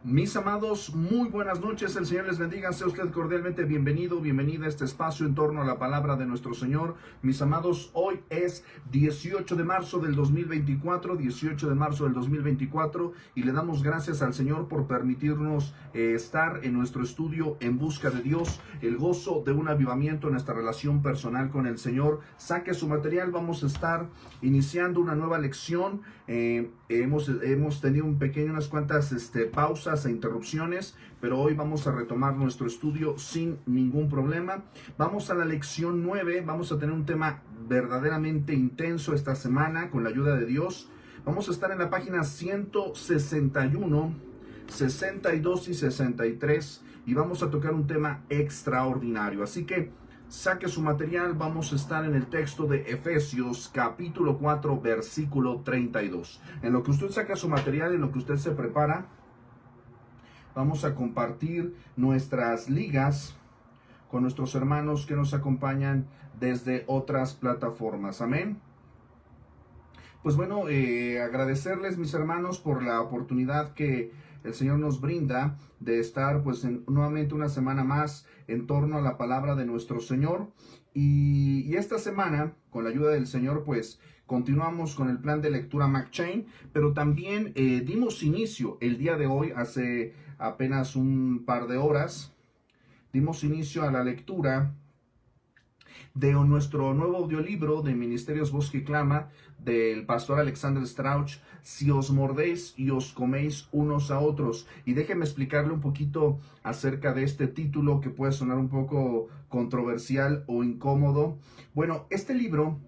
Mis amados, muy buenas noches, el Señor les bendiga, sea usted cordialmente bienvenido, bienvenida a este espacio en torno a la palabra de nuestro Señor. Mis amados, hoy es 18 de marzo del 2024, y le damos gracias al Señor por permitirnos estar en nuestro estudio En Busca de Dios, el gozo de un avivamiento en nuestra relación personal con el Señor. Saque su material, vamos a estar iniciando una nueva lección. Hemos tenido unas cuantas pausas e interrupciones, pero hoy vamos a retomar nuestro estudio sin ningún problema. Vamos a la lección 9, vamos a tener un tema verdaderamente intenso esta semana con la ayuda de Dios. Vamos a estar en la página 161, 62 y 63 y vamos a tocar un tema extraordinario. Así que saque su material, vamos a estar en el texto de Efesios capítulo 4 versículo 32. En lo que usted saca su material, en lo que usted se prepara, vamos a compartir nuestras ligas con nuestros hermanos que nos acompañan desde otras plataformas. Amén. Pues bueno, agradecerles, mis hermanos, por la oportunidad que el Señor nos brinda de estar nuevamente una semana más en torno a la palabra de nuestro Señor. Y esta semana, con la ayuda del Señor, pues continuamos con el plan de lectura McChain, pero también dimos inicio el día de hoy, hace apenas un par de horas, dimos inicio a la lectura de nuestro nuevo audiolibro de Ministerios Voz que Clama, del pastor Alexander Strauch, Si os mordéis y os coméis unos a otros. Y déjeme explicarle un poquito acerca de este título que puede sonar un poco controversial o incómodo. Bueno, este libro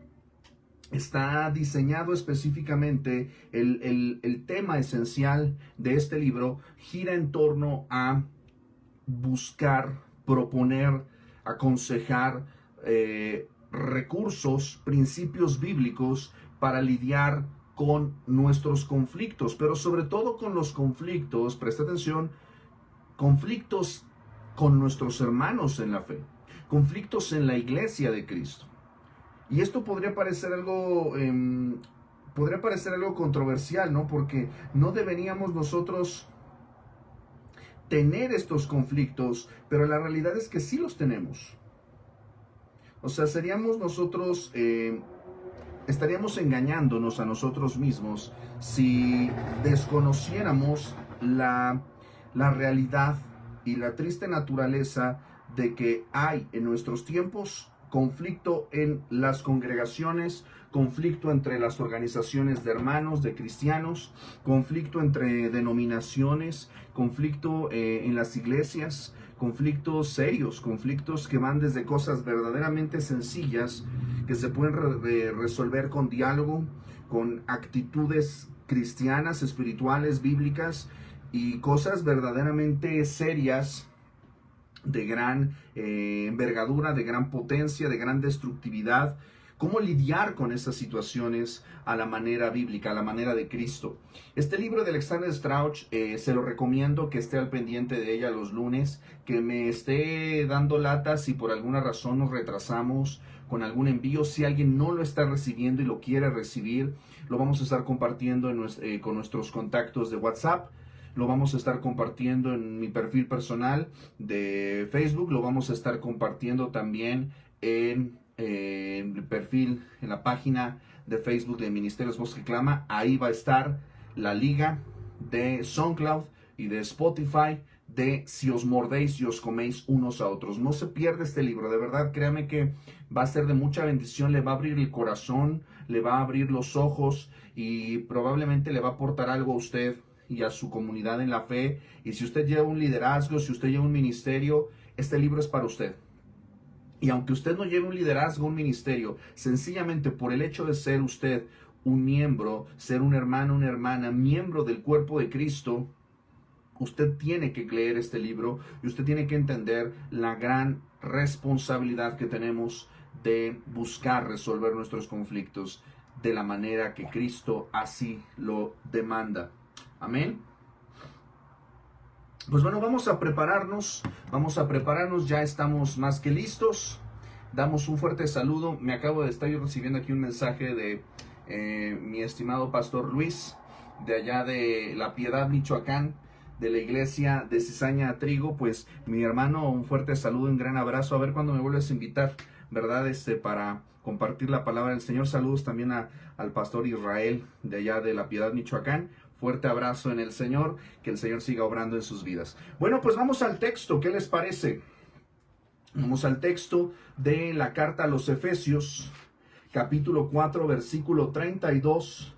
está diseñado específicamente, el tema esencial de este libro gira en torno a buscar, proponer, aconsejar recursos, principios bíblicos para lidiar con nuestros conflictos, pero sobre todo con los conflictos, presta atención, conflictos con nuestros hermanos en la fe, conflictos en la iglesia de Cristo. Y esto podría parecer algo controversial, ¿no? Porque no deberíamos nosotros tener estos conflictos, pero la realidad es que sí los tenemos. O sea, estaríamos engañándonos a nosotros mismos si desconociéramos la realidad y la triste naturaleza de que hay en nuestros tiempos conflicto en las congregaciones, conflicto entre las organizaciones de hermanos, de cristianos, conflicto entre denominaciones, conflicto en las iglesias, conflictos serios, conflictos que van desde cosas verdaderamente sencillas que se pueden resolver con diálogo, con actitudes cristianas, espirituales, bíblicas, y cosas verdaderamente serias de gran envergadura, de gran potencia, de gran destructividad. ¿Cómo lidiar con esas situaciones a la manera bíblica, a la manera de Cristo? Este libro de Alexander Strauch, se lo recomiendo que esté al pendiente de ella los lunes, que me esté dando lata si por alguna razón nos retrasamos con algún envío. Si alguien no lo está recibiendo y lo quiere recibir, lo vamos a estar compartiendo con nuestros contactos de WhatsApp. Lo vamos a estar compartiendo en mi perfil personal de Facebook. Lo vamos a estar compartiendo también en el perfil, en la página de Facebook de Ministerios Voz que Clama. Ahí va a estar la liga de SoundCloud y de Spotify de Si os mordéis y os coméis unos a otros. No se pierda este libro, de verdad, créame que va a ser de mucha bendición, le va a abrir el corazón, le va a abrir los ojos y probablemente le va a aportar algo a usted y a su comunidad en la fe. Y si usted lleva un liderazgo, si usted lleva un ministerio, este libro es para usted. Y aunque usted no lleve un liderazgo, un ministerio, sencillamente por el hecho de ser usted un miembro, ser un hermano, una hermana, miembro del cuerpo de Cristo, usted tiene que leer este libro y usted tiene que entender la gran responsabilidad que tenemos de buscar resolver nuestros conflictos de la manera que Cristo así lo demanda. Amén. Pues bueno, vamos a prepararnos, ya estamos más que listos. Damos un fuerte saludo. Me acabo de estar yo recibiendo aquí un mensaje de mi estimado pastor Luis, de allá de La Piedad, Michoacán. de la iglesia de Cizaña Trigo, pues mi hermano, un fuerte saludo, un gran abrazo, a ver cuándo me vuelves a invitar, ¿verdad? Para compartir la palabra del Señor. Saludos también al pastor Israel de allá de La Piedad, Michoacán. Fuerte abrazo en el Señor, que el Señor siga obrando en sus vidas. Bueno, pues vamos al texto, ¿qué les parece? Vamos al texto de la carta a los Efesios, capítulo 4, versículo 32,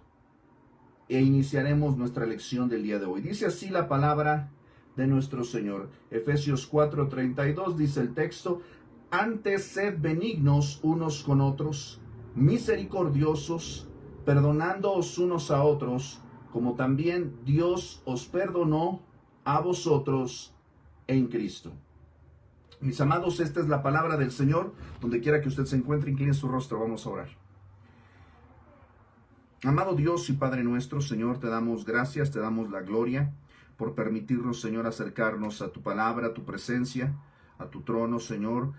e iniciaremos nuestra lección del día de hoy. Dice así la palabra de nuestro Señor. Efesios 4, 32 dice el texto: antes sed benignos unos con otros, misericordiosos, perdonándoos unos a otros, como también Dios os perdonó a vosotros en Cristo. Mis amados, esta es la palabra del Señor. Donde quiera que usted se encuentre, incline su rostro, vamos a orar. Amado Dios y Padre nuestro, Señor, te damos gracias, te damos la gloria por permitirnos, Señor, acercarnos a tu palabra, a tu presencia, a tu trono, Señor,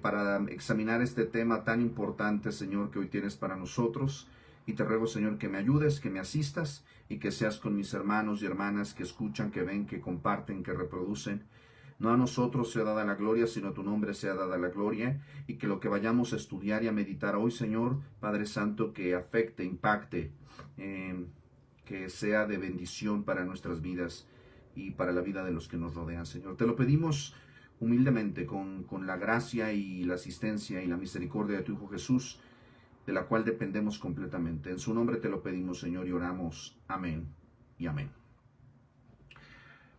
para examinar este tema tan importante, Señor, que hoy tienes para nosotros. Y te ruego, Señor, que me ayudes, que me asistas y que seas con mis hermanos y hermanas que escuchan, que ven, que comparten, que reproducen. No a nosotros sea dada la gloria, sino a tu nombre sea dada la gloria, y que lo que vayamos a estudiar y a meditar hoy, Señor, Padre Santo, que afecte, impacte, que sea de bendición para nuestras vidas y para la vida de los que nos rodean, Señor. Te lo pedimos humildemente, con la gracia y la asistencia y la misericordia de tu Hijo Jesús, de la cual dependemos completamente. En su nombre te lo pedimos, Señor, y oramos. Amén y amén.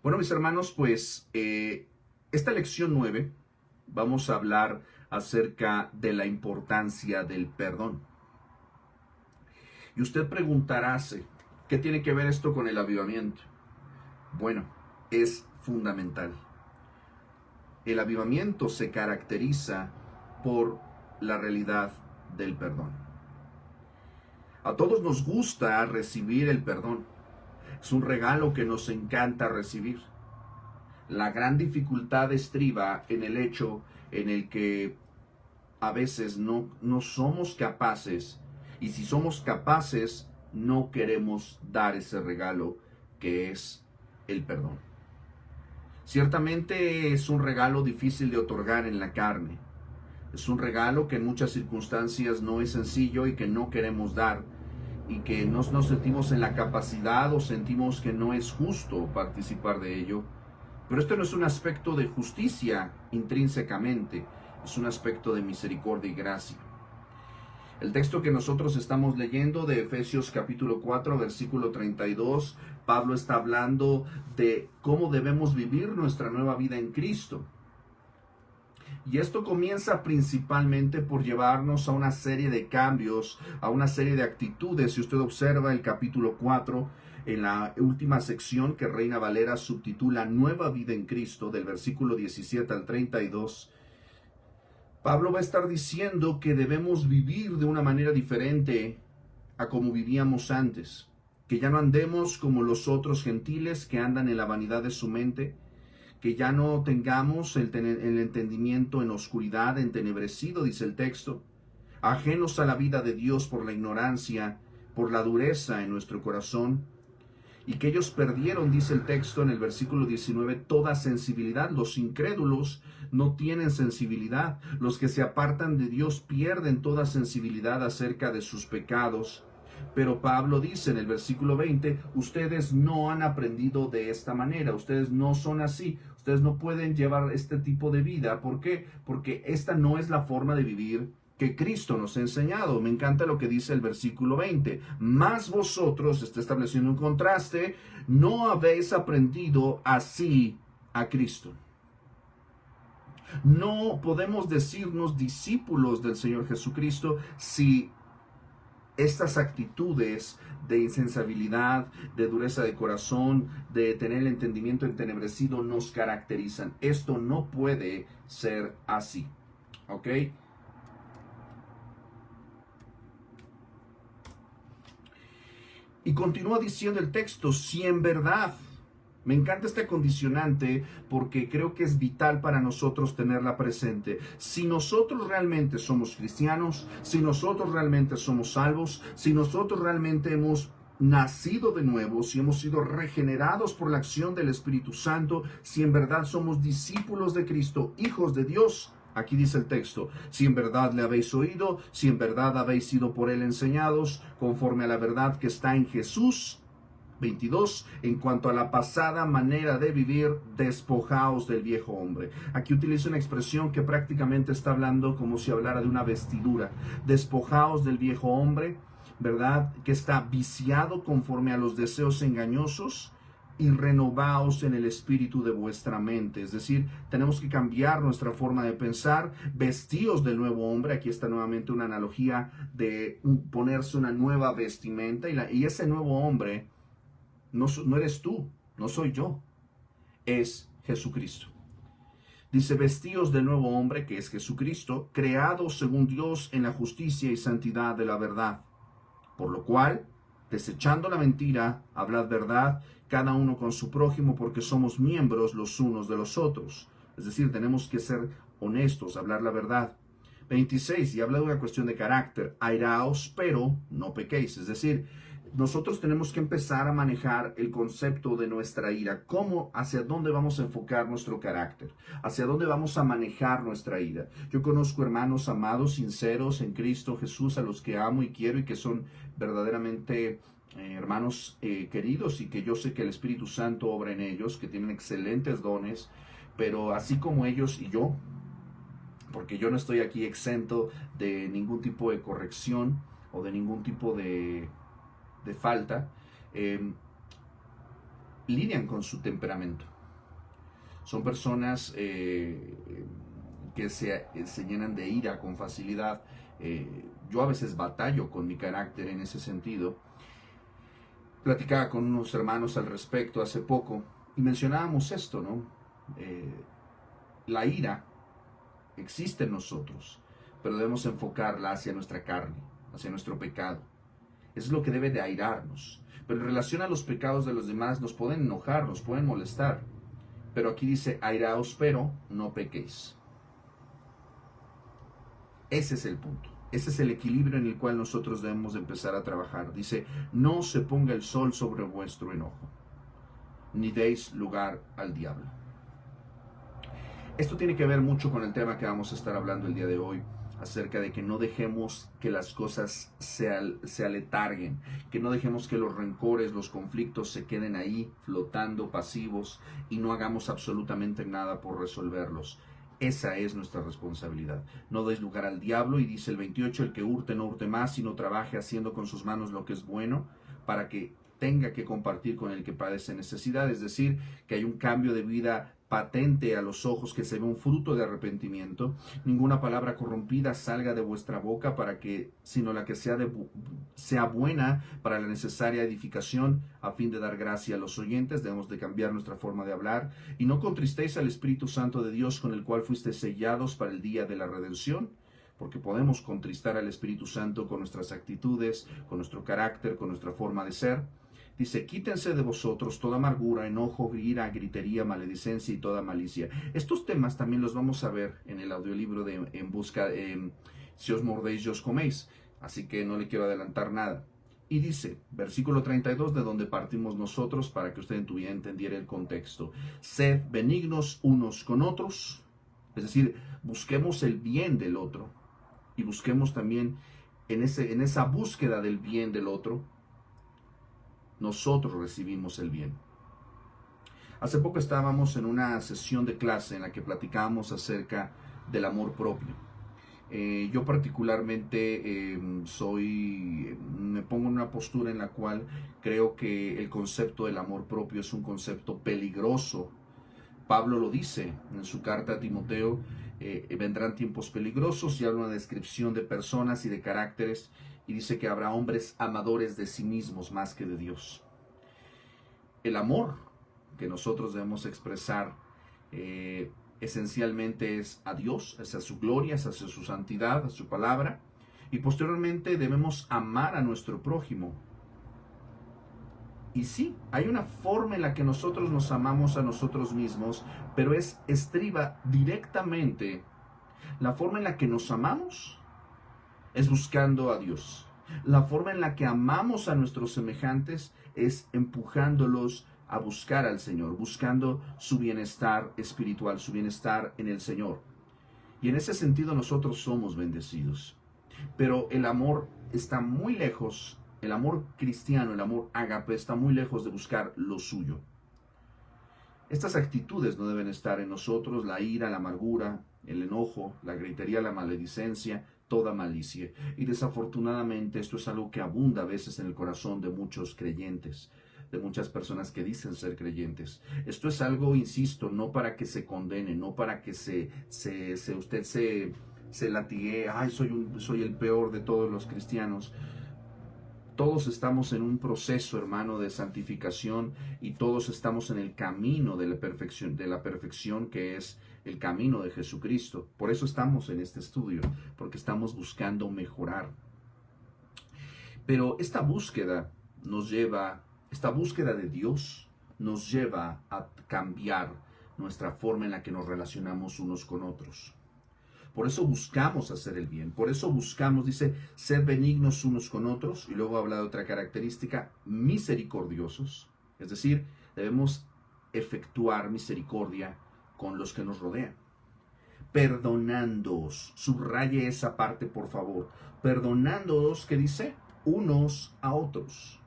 Bueno, mis hermanos, pues esta lección 9 vamos a hablar acerca de la importancia del perdón. Y usted preguntará, ¿qué tiene que ver esto con el avivamiento? Bueno, es fundamental. El avivamiento se caracteriza por la realidad del perdón. A todos nos gusta recibir el perdón. Es un regalo que nos encanta recibir. La gran dificultad estriba en el hecho en el que a veces no somos capaces, y si somos capaces, no queremos dar ese regalo que es el perdón. Ciertamente es un regalo difícil de otorgar en la carne. Es un regalo que en muchas circunstancias no es sencillo y que no queremos dar, y que no nos sentimos en la capacidad o sentimos que no es justo participar de ello. Pero esto no es un aspecto de justicia intrínsecamente, es un aspecto de misericordia y gracia. El texto que nosotros estamos leyendo de Efesios capítulo 4, versículo 32, Pablo está hablando de cómo debemos vivir nuestra nueva vida en Cristo. Y esto comienza principalmente por llevarnos a una serie de cambios, a una serie de actitudes. Si usted observa el capítulo 4, en la última sección que Reina Valera subtitula Nueva Vida en Cristo, del versículo 17 al 32, Pablo va a estar diciendo que debemos vivir de una manera diferente a como vivíamos antes. Que ya no andemos como los otros gentiles que andan en la vanidad de su mente, que ya no tengamos el entendimiento en oscuridad, entenebrecido, dice el texto, ajenos a la vida de Dios por la ignorancia, por la dureza en nuestro corazón, y que ellos perdieron, dice el texto en el versículo 19, toda sensibilidad. Los incrédulos no tienen sensibilidad. Los que se apartan de Dios pierden toda sensibilidad acerca de sus pecados. Pero Pablo dice en el versículo 20, ustedes no han aprendido de esta manera, ustedes no son así, ustedes no pueden llevar este tipo de vida. ¿Por qué? Porque esta no es la forma de vivir que Cristo nos ha enseñado. Me encanta lo que dice el versículo 20, mas vosotros, está estableciendo un contraste, no habéis aprendido así a Cristo. No podemos decirnos discípulos del Señor Jesucristo si estas actitudes de insensibilidad, de dureza de corazón, de tener el entendimiento entenebrecido nos caracterizan. Esto no puede ser así. ¿Ok? Y continúa diciendo el texto, si en verdad, me encanta este condicionante porque creo que es vital para nosotros tenerla presente. Si nosotros realmente somos cristianos, si nosotros realmente somos salvos, si nosotros realmente hemos nacido de nuevo, si hemos sido regenerados por la acción del Espíritu Santo, si en verdad somos discípulos de Cristo, hijos de Dios. Aquí dice el texto, si en verdad le habéis oído, si en verdad habéis sido por él enseñados, conforme a la verdad que está en Jesús. 22. En cuanto a la pasada manera de vivir, despojaos del viejo hombre. Aquí utiliza una expresión que prácticamente está hablando como si hablara de una vestidura. Despojaos del viejo hombre, ¿verdad? Que está viciado conforme a los deseos engañosos, y renovaos en el espíritu de vuestra mente. Es decir, tenemos que cambiar nuestra forma de pensar, vestíos del nuevo hombre. Aquí está nuevamente una analogía de ponerse una nueva vestimenta, y ese nuevo hombre no eres tú, no soy yo, es Jesucristo. Dice, vestíos del nuevo hombre, que es Jesucristo, creado según Dios en la justicia y santidad de la verdad. Por lo cual, desechando la mentira, hablad verdad, cada uno con su prójimo, porque somos miembros los unos de los otros. Es decir, tenemos que ser honestos, hablar la verdad. 26, y habla de una cuestión de carácter. Airaos, pero no pequéis. Es decir, nosotros tenemos que empezar a manejar el concepto de nuestra ira. ¿Cómo? ¿Hacia dónde vamos a enfocar nuestro carácter? ¿Hacia dónde vamos a manejar nuestra ira? Yo conozco hermanos amados, sinceros en Cristo Jesús, a los que amo y quiero, y que son verdaderamente hermanos queridos, y que yo sé que el Espíritu Santo obra en ellos, que tienen excelentes dones, pero así como ellos y yo, porque yo no estoy aquí exento de ningún tipo de corrección o de ningún tipo de falta, lidian con su temperamento. Son personas que se llenan de ira con facilidad. Yo a veces batallo con mi carácter en ese sentido. Platicaba con unos hermanos al respecto hace poco y mencionábamos esto, ¿no? La ira existe en nosotros, pero debemos enfocarla hacia nuestra carne, hacia nuestro pecado. Eso es lo que debe de airarnos. Pero en relación a los pecados de los demás, nos pueden enojar, nos pueden molestar. Pero aquí dice, airaos, pero no pequéis. Ese es el punto. Ese es el equilibrio en el cual nosotros debemos de empezar a trabajar. Dice, no se ponga el sol sobre vuestro enojo, ni deis lugar al diablo. Esto tiene que ver mucho con el tema que vamos a estar hablando el día de hoy, acerca de que no dejemos que las cosas se aletarguen, que no dejemos que los rencores, los conflictos se queden ahí flotando, pasivos, y no hagamos absolutamente nada por resolverlos. Esa es nuestra responsabilidad. No deis lugar al diablo, y dice el 28, el que hurte no hurte más, sino trabaje haciendo con sus manos lo que es bueno, para que tenga que compartir con el que padece necesidad. Es decir, que hay un cambio de vida patente a los ojos, que se ve un fruto de arrepentimiento. Ninguna palabra corrompida salga de vuestra boca, para que, sino la que sea buena para la necesaria edificación, a fin de dar gracia a los oyentes. Debemos de cambiar nuestra forma de hablar. Y no contristéis al Espíritu Santo de Dios, con el cual fuisteis sellados para el día de la redención. Porque podemos contristar al Espíritu Santo con nuestras actitudes, con nuestro carácter, con nuestra forma de ser. Dice, quítense de vosotros toda amargura, enojo, ira, gritería, maledicencia y toda malicia. Estos temas también los vamos a ver en el audiolibro de Si os mordéis y os coméis. Así que no le quiero adelantar nada. Y dice, versículo 32, de donde partimos nosotros, para que usted entendiera el contexto. Sed benignos unos con otros. Es decir, busquemos el bien del otro. Y busquemos también en esa búsqueda del bien del otro, nosotros recibimos el bien. Hace poco estábamos en una sesión de clase en la que platicábamos acerca del amor propio. Yo particularmente me pongo en una postura en la cual creo que el concepto del amor propio es un concepto peligroso. Pablo lo dice en su carta a Timoteo, vendrán tiempos peligrosos, y habla una descripción de personas y de caracteres, y dice que habrá hombres amadores de sí mismos más que de Dios. El amor que nosotros debemos expresar esencialmente es a Dios, es a su gloria, es hacia su santidad, a su palabra, y posteriormente debemos amar a nuestro prójimo. Y sí, hay una forma en la que nosotros nos amamos a nosotros mismos, pero estriba directamente. La forma en la que nos amamos es buscando a Dios. La forma en la que amamos a nuestros semejantes es empujándolos a buscar al Señor, buscando su bienestar espiritual, su bienestar en el Señor. Y en ese sentido nosotros somos bendecidos. Pero el amor está muy lejos, el amor cristiano, el amor ágape está muy lejos de buscar lo suyo. Estas actitudes no deben estar en nosotros: la ira, la amargura, el enojo, la gritería, la maledicencia, toda malicia. Y desafortunadamente esto es algo que abunda a veces en el corazón de muchos creyentes, de muchas personas que dicen ser creyentes. Esto es algo, insisto, no para que se condene, no para que usted se latigue: ay, soy el peor de todos los cristianos. Todos estamos en un proceso, hermano, de santificación, y todos estamos en el camino de la perfección que es el camino de Jesucristo. Por eso estamos en este estudio, porque estamos buscando mejorar. Pero esta búsqueda de Dios nos lleva a cambiar nuestra forma en la que nos relacionamos unos con otros. Por eso buscamos hacer el bien, por eso buscamos, dice, ser benignos unos con otros, y luego habla de otra característica: misericordiosos. Es decir, debemos efectuar misericordia con los que nos rodean. Perdonándoos, subraye esa parte por favor, perdonándoos, ¿qué dice? Unos a otros.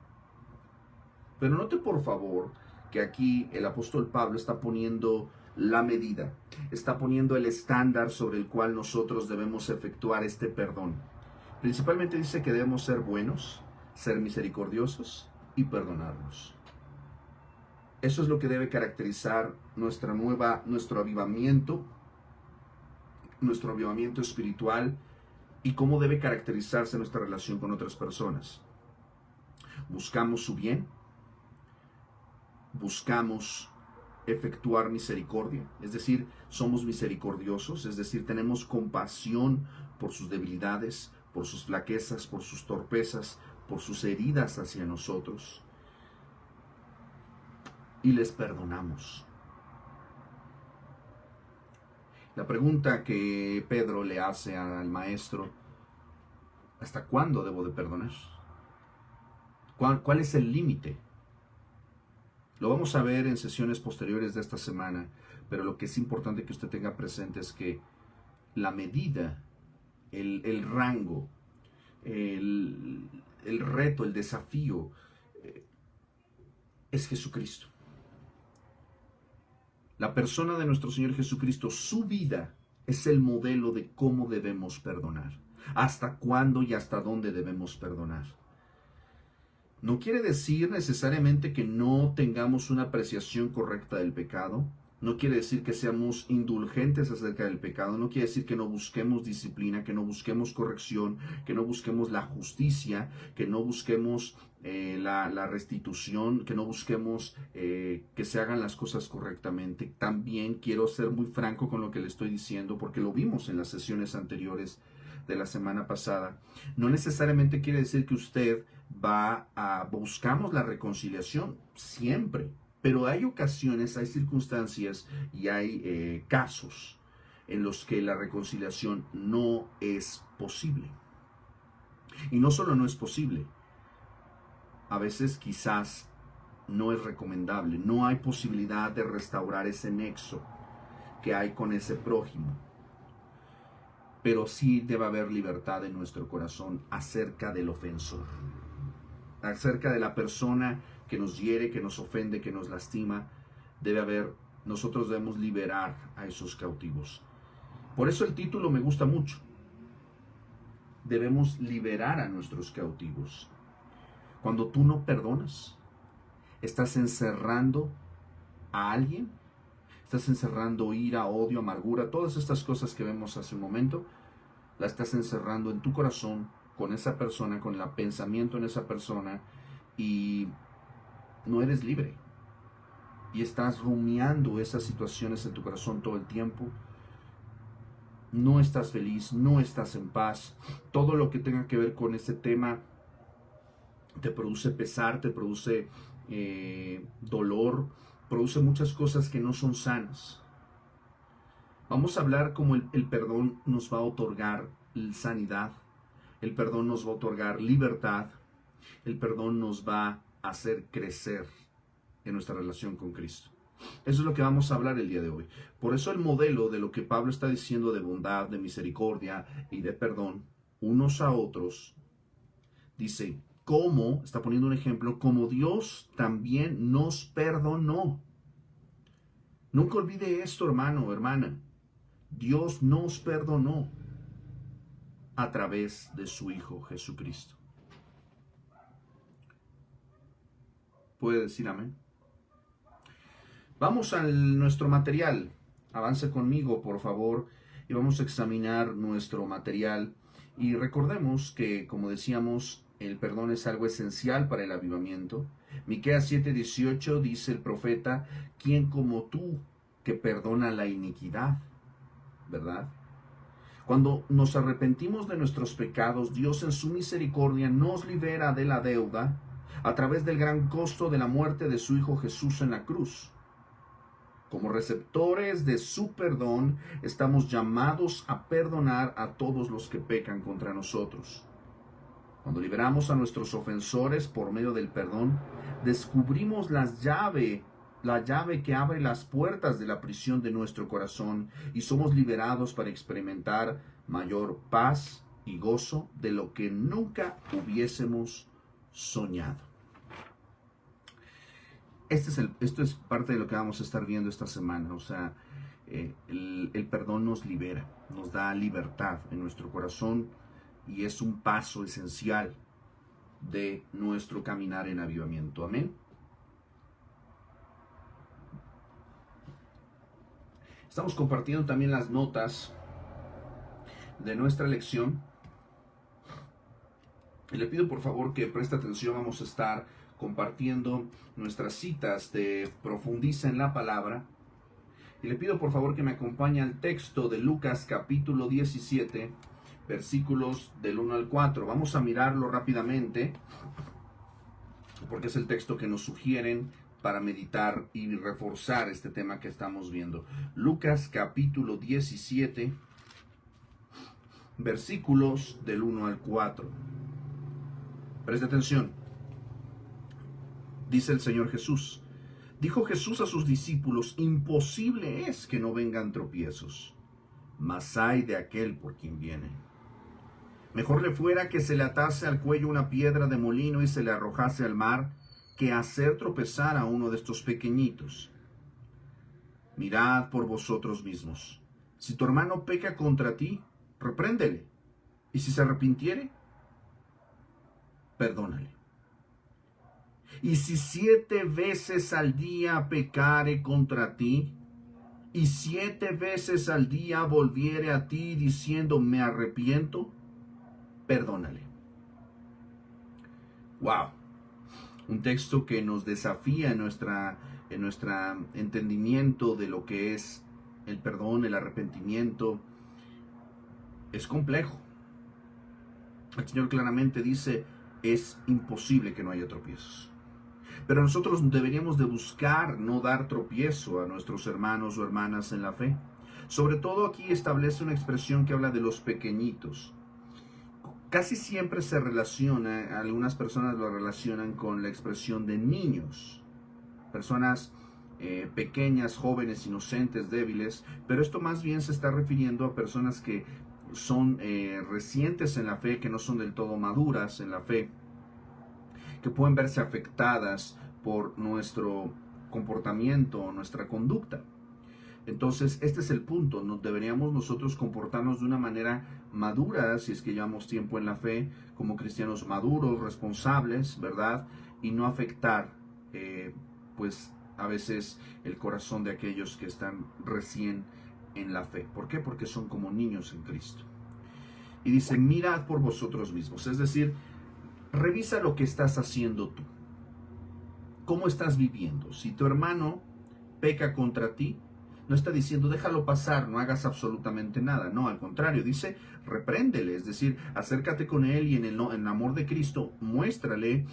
Pero note por favor que aquí el apóstol Pablo está poniendo la medida, está poniendo el estándar sobre el cual nosotros debemos efectuar este perdón. Principalmente dice que debemos ser buenos, ser misericordiosos y perdonarnos. Eso es lo que debe caracterizar nuestro avivamiento espiritual, y cómo debe caracterizarse nuestra relación con otras personas. Buscamos su bien, buscamos efectuar misericordia, es decir, somos misericordiosos, es decir, tenemos compasión por sus debilidades, por sus flaquezas, por sus torpezas, por sus heridas hacia nosotros, y les perdonamos. La pregunta que Pedro le hace al maestro: ¿hasta cuándo debo de perdonar? ¿Cuál es el límite? Lo vamos a ver en sesiones posteriores de esta semana, pero lo que es importante que usted tenga presente es que la medida, el rango, el reto, el desafío, es Jesucristo. La persona de nuestro Señor Jesucristo, su vida es el modelo de cómo debemos perdonar, hasta cuándo y hasta dónde debemos perdonar. No quiere decir necesariamente que no tengamos una apreciación correcta del pecado. No quiere decir que seamos indulgentes acerca del pecado. No quiere decir que no busquemos disciplina, que no busquemos corrección, que no busquemos la justicia, que no busquemos la restitución, que no busquemos que se hagan las cosas correctamente. También quiero ser muy franco con lo que le estoy diciendo, porque lo vimos en las sesiones anteriores de la semana pasada. No necesariamente quiere decir que usted buscamos la reconciliación siempre, pero hay ocasiones, hay circunstancias y hay casos en los que la reconciliación no es posible. Y no solo no es posible, a veces quizás no es recomendable, no hay posibilidad de restaurar ese nexo que hay con ese prójimo. Pero sí debe haber libertad en nuestro corazón acerca del ofensor, acerca de la persona que nos hiere, que nos ofende, que nos lastima. Nosotros debemos liberar a esos cautivos. Por eso el título me gusta mucho. Debemos liberar a nuestros cautivos. Cuando tú no perdonas, estás encerrando a alguien, estás encerrando ira, odio, amargura, todas estas cosas que vemos hace un momento, las estás encerrando en tu corazón, con esa persona, con el pensamiento en esa persona, y no eres libre. Y estás rumiando esas situaciones en tu corazón todo el tiempo. No estás feliz, no estás en paz. Todo lo que tenga que ver con este tema te produce pesar, te produce dolor, produce muchas cosas que no son sanas. Vamos a hablar cómo el perdón nos va a otorgar sanidad, El perdón nos va a otorgar libertad. El perdón nos va a hacer crecer en nuestra relación con Cristo. Eso es lo que vamos a hablar el día de hoy. Por eso el modelo de lo que Pablo está diciendo de bondad, de misericordia y de perdón unos a otros, dice, ¿cómo? Está poniendo un ejemplo, como Dios también nos perdonó. Nunca olvide esto, hermano o hermana. Dios nos perdonó a través de su Hijo Jesucristo. ¿Puede decir amén? Vamos a nuestro material. Avance conmigo, por favor, y vamos a examinar nuestro material. Y recordemos que, como decíamos, el perdón es algo esencial para el avivamiento. Miqueas 7:18 dice el profeta, ¿quién como tú que perdona la iniquidad? ¿Verdad? Cuando nos arrepentimos de nuestros pecados, Dios en su misericordia nos libera de la deuda a través del gran costo de la muerte de su Hijo Jesús en la cruz. Como receptores de su perdón, estamos llamados a perdonar a todos los que pecan contra nosotros. Cuando liberamos a nuestros ofensores por medio del perdón, descubrimos la llave que abre las puertas de la prisión de nuestro corazón y somos liberados para experimentar mayor paz y gozo de lo que nunca hubiésemos soñado. Esto es parte de lo que vamos a estar viendo esta semana. O sea, el perdón nos libera, nos da libertad en nuestro corazón y es un paso esencial de nuestro caminar en avivamiento. Amén. Estamos compartiendo también las notas de nuestra lección. Y le pido por favor que preste atención. Vamos a estar compartiendo nuestras citas de Profundiza en la Palabra. Y le pido por favor que me acompañe al texto de Lucas capítulo 17, versículos del 1 al 4. Vamos a mirarlo rápidamente, porque es el texto que nos sugieren para meditar y reforzar este tema que estamos viendo. Lucas capítulo 17, versículos del 1 al 4. Preste atención. Dice el Señor Jesús. Dijo Jesús a sus discípulos, imposible es que no vengan tropiezos, mas ay de aquel por quien viene. Mejor le fuera que se le atase al cuello una piedra de molino y se le arrojase al mar, que hacer tropezar a uno de estos pequeñitos. Mirad por vosotros mismos. Si tu hermano peca contra ti, repréndele, y si se arrepintiere, perdónale. Y si 7 veces al día pecare contra ti, y 7 veces al día volviere a ti diciendo me arrepiento, perdónale. Wow. Un texto que nos desafía en nuestro entendimiento de lo que es el perdón, el arrepentimiento. Es complejo. El Señor claramente dice, es imposible que no haya tropiezos. Pero nosotros deberíamos de buscar no dar tropiezo a nuestros hermanos o hermanas en la fe. Sobre todo aquí establece una expresión que habla de los pequeñitos. Casi siempre se relaciona, algunas personas lo relacionan con la expresión de niños. Personas pequeñas, jóvenes, inocentes, débiles. Pero esto más bien se está refiriendo a personas que son recientes en la fe, que no son del todo maduras en la fe, que pueden verse afectadas por nuestro comportamiento o nuestra conducta. Entonces, este es el punto. Deberíamos nosotros comportarnos de una manera madura, si es que llevamos tiempo en la fe, como cristianos maduros, responsables, ¿verdad? Y no afectar, pues, a veces el corazón de aquellos que están recién en la fe. ¿Por qué? Porque son como niños en Cristo. Y dice, mirad por vosotros mismos. Es decir, revisa lo que estás haciendo tú. ¿Cómo estás viviendo? Si tu hermano peca contra ti, no está diciendo déjalo pasar, no hagas absolutamente nada. No, al contrario, dice repréndele, es decir, acércate con él y en el amor de Cristo muéstrale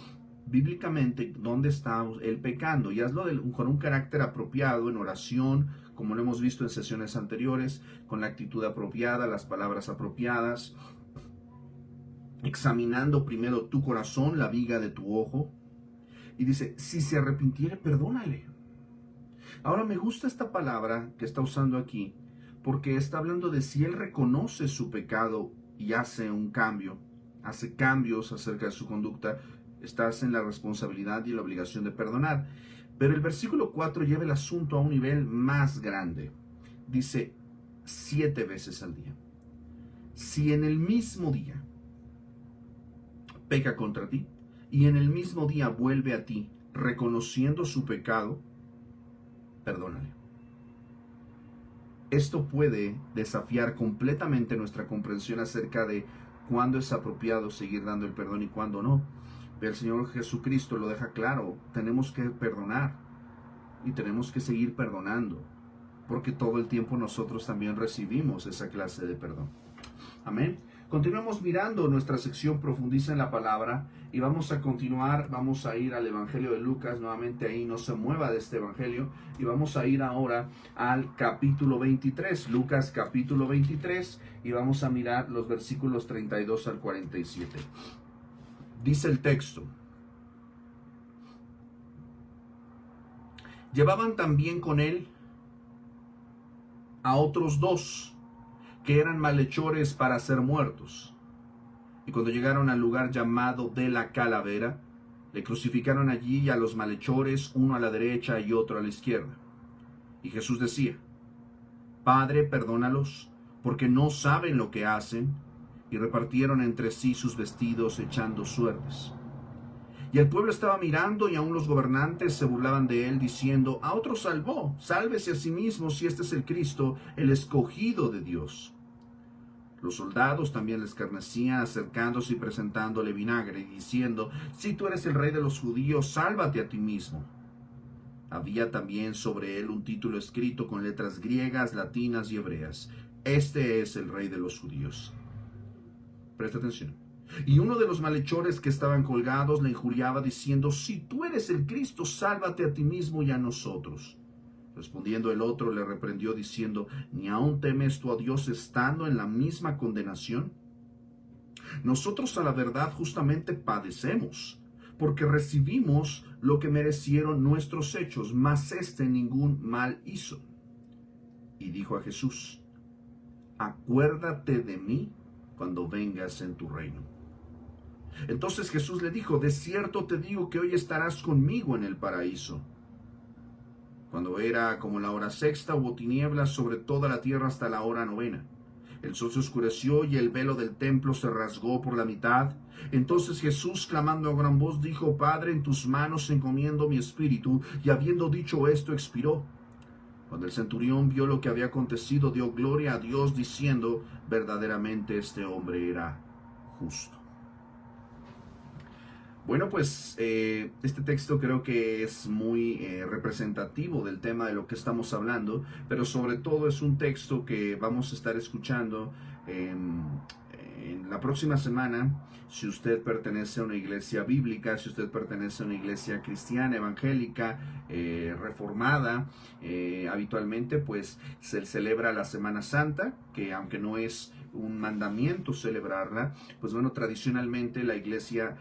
bíblicamente dónde está él pecando y hazlo con un carácter apropiado, en oración, como lo hemos visto en sesiones anteriores, con la actitud apropiada, las palabras apropiadas. examinando primero tu corazón, la viga de tu ojo. Y dice, si se arrepintiere, perdónale. Ahora me gusta esta palabra que está usando aquí, porque está hablando de si él reconoce su pecado y hace un cambio, hace cambios acerca de su conducta, estás en la responsabilidad y la obligación de perdonar. Pero el versículo 4 lleva el asunto a un nivel más grande. Dice 7 veces al día. Si en el mismo día peca contra ti y en el mismo día vuelve a ti reconociendo su pecado, perdónale. Esto puede desafiar completamente nuestra comprensión acerca de cuándo es apropiado seguir dando el perdón y cuándo no. Pero el Señor Jesucristo lo deja claro, tenemos que perdonar y tenemos que seguir perdonando, porque todo el tiempo nosotros también recibimos esa clase de perdón. Amén. Continuamos mirando nuestra sección Profundiza en la Palabra y vamos a continuar, vamos a ir al Evangelio de Lucas, nuevamente ahí no se mueva de este Evangelio, y vamos a ir ahora al capítulo 23, Lucas capítulo 23, y vamos a mirar los versículos 32 al 47. Dice el texto: llevaban también con él a otros dos que eran malhechores para ser muertos. Y cuando llegaron al lugar llamado de la Calavera, le crucificaron allí a los malhechores, uno a la derecha y otro a la izquierda. Y Jesús decía: Padre, perdónalos, porque no saben lo que hacen. Y repartieron entre sí sus vestidos, echando suertes. Y el pueblo estaba mirando, y aún los gobernantes se burlaban de él, diciendo: a otro salvó, sálvese a sí mismo si este es el Cristo, el escogido de Dios. Los soldados también le escarnecían, acercándose y presentándole vinagre, y diciendo: si tú eres el rey de los judíos, sálvate a ti mismo. Había también sobre él un título escrito con letras griegas, latinas y hebreas: este es el rey de los judíos. Presta atención. Y uno de los malhechores que estaban colgados le injuriaba, diciendo: si tú eres el Cristo, sálvate a ti mismo y a nosotros. Respondiendo el otro, le reprendió diciendo: ¿ni aún temes tú a Dios estando en la misma condenación? Nosotros a la verdad justamente padecemos, porque recibimos lo que merecieron nuestros hechos, mas este ningún mal hizo. Y dijo a Jesús: acuérdate de mí cuando vengas en tu reino. Entonces Jesús le dijo: de cierto te digo que hoy estarás conmigo en el paraíso. Cuando era como la hora sexta, hubo tinieblas sobre toda la tierra hasta la hora novena. El sol se oscureció y el velo del templo se rasgó por la mitad. Entonces Jesús, clamando a gran voz, dijo: Padre, en tus manos encomiendo mi espíritu. Y habiendo dicho esto, expiró. Cuando el centurión vio lo que había acontecido, dio gloria a Dios, diciendo: verdaderamente este hombre era justo. Bueno, pues este texto creo que es muy representativo del tema de lo que estamos hablando, pero sobre todo es un texto que vamos a estar escuchando en la próxima semana. Si usted pertenece a una iglesia bíblica, si usted pertenece a una iglesia cristiana, evangélica, reformada, habitualmente pues se celebra la Semana Santa, que aunque no es un mandamiento celebrarla, pues bueno, tradicionalmente la iglesia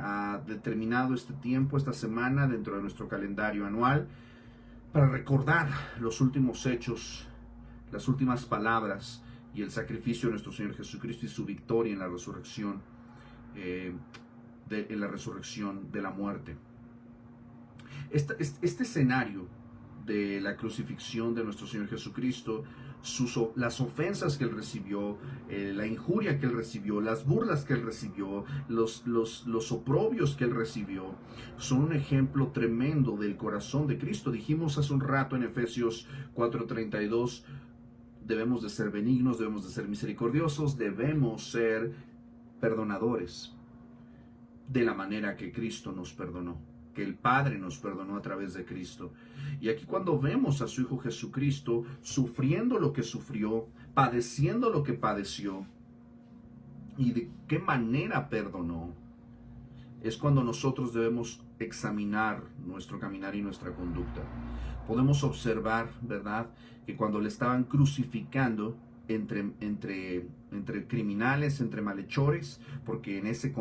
ha determinado este tiempo, esta semana, dentro de nuestro calendario anual, para recordar los últimos hechos, las últimas palabras y el sacrificio de nuestro Señor Jesucristo y su victoria en la resurrección, en la resurrección de la muerte. Este escenario de la crucifixión de nuestro Señor Jesucristo, las ofensas que él recibió, la injuria que él recibió, las burlas que él recibió, los oprobios que él recibió, son un ejemplo tremendo del corazón de Cristo. Dijimos hace un rato en Efesios 4:32, debemos de ser benignos, debemos de ser misericordiosos, debemos ser perdonadores de la manera que Cristo nos perdonó, que el Padre nos perdonó a través de Cristo. Y aquí cuando vemos a su Hijo Jesucristo sufriendo lo que sufrió, padeciendo lo que padeció, y de qué manera perdonó, es cuando nosotros debemos examinar nuestro caminar y nuestra conducta. Podemos observar, ¿verdad?, que cuando le estaban crucificando, entre entre criminales, entre malhechores, porque en ese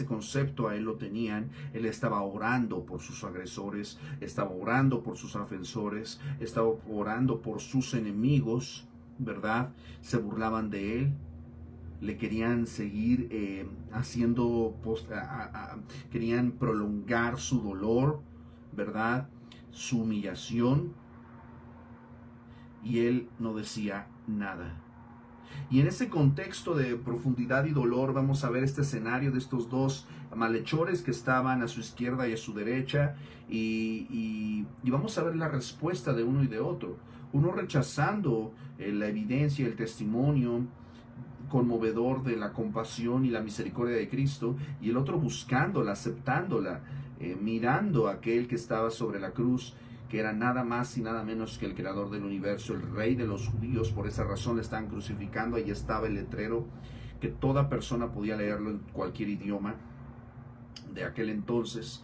concepto a él lo tenían. Él estaba orando por sus agresores, estaba orando por sus ofensores, estaba orando por sus enemigos, ¿verdad? Se burlaban de él, le querían seguir querían prolongar su dolor, ¿verdad? Su humillación, y él no decía nada. Y en ese contexto de profundidad y dolor vamos a ver este escenario de estos dos malhechores que estaban a su izquierda y a su derecha, y vamos a ver la respuesta de uno y de otro. Uno rechazando la evidencia, el testimonio conmovedor de la compasión y la misericordia de Cristo, y el otro buscándola, aceptándola, mirando a aquel que estaba sobre la cruz, que era nada más y nada menos que el creador del universo, el rey de los judíos. Por esa razón le estaban crucificando. Ahí estaba el letrero que toda persona podía leerlo en cualquier idioma de aquel entonces,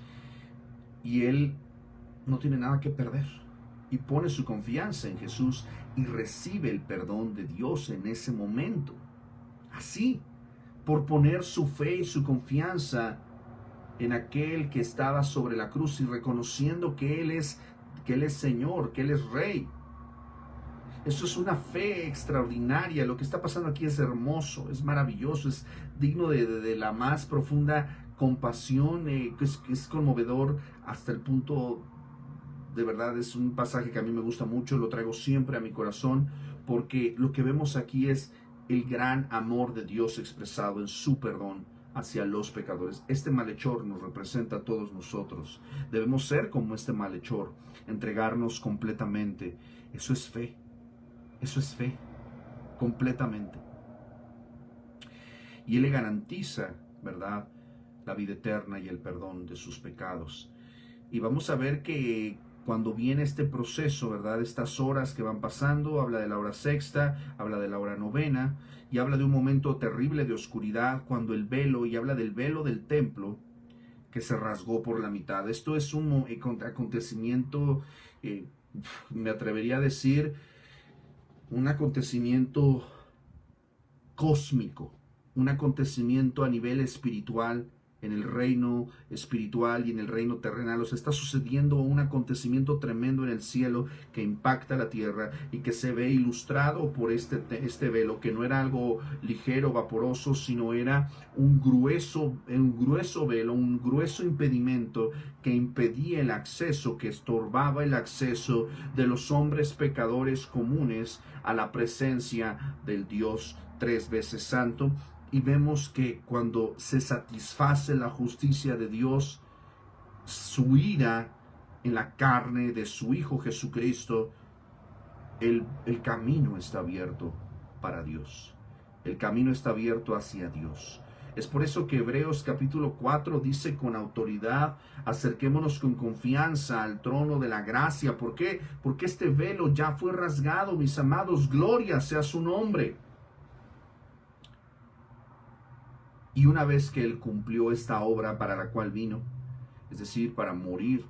y él no tiene nada que perder y pone su confianza en Jesús y recibe el perdón de Dios en ese momento. Así, por poner su fe y su confianza en aquel que estaba sobre la cruz y reconociendo que Él es Señor, que Él es Rey. Eso es una fe extraordinaria. Lo que está pasando aquí es hermoso, es maravilloso, es digno de la más profunda compasión, que es conmovedor hasta el punto, de verdad, es un pasaje que a mí me gusta mucho, lo traigo siempre a mi corazón, porque lo que vemos aquí es el gran amor de Dios expresado en su perdón hacia los pecadores. Este malhechor nos representa a todos nosotros. Debemos ser como este malhechor, entregarnos completamente. Eso es fe, completamente. Y Él le garantiza, ¿verdad?, la vida eterna y el perdón de sus pecados. Y vamos a ver que cuando viene este proceso, ¿verdad?, estas horas que van pasando, habla de la hora sexta, habla de la hora novena, y habla de un momento terrible de oscuridad, cuando el velo, y habla del velo del templo, que se rasgó por la mitad. Esto es un acontecimiento, me atrevería a decir, un acontecimiento cósmico, un acontecimiento a nivel espiritual, en el reino espiritual y en el reino terrenal. O sea, está sucediendo un acontecimiento tremendo en el cielo que impacta la tierra y que se ve ilustrado por este velo, que no era algo ligero, vaporoso, sino era un grueso velo, un grueso impedimento que impedía el acceso, que estorbaba el acceso de los hombres pecadores comunes a la presencia del Dios tres veces santo. Y vemos que cuando se satisface la justicia de Dios, su ira en la carne de su Hijo Jesucristo, el camino está abierto para Dios. El camino está abierto hacia Dios. Es por eso que Hebreos capítulo 4 dice con autoridad: acerquémonos con confianza al trono de la gracia. ¿Por qué? Porque este velo ya fue rasgado, mis amados. Gloria sea su nombre. Y una vez que Él cumplió esta obra para la cual vino, es decir, para morir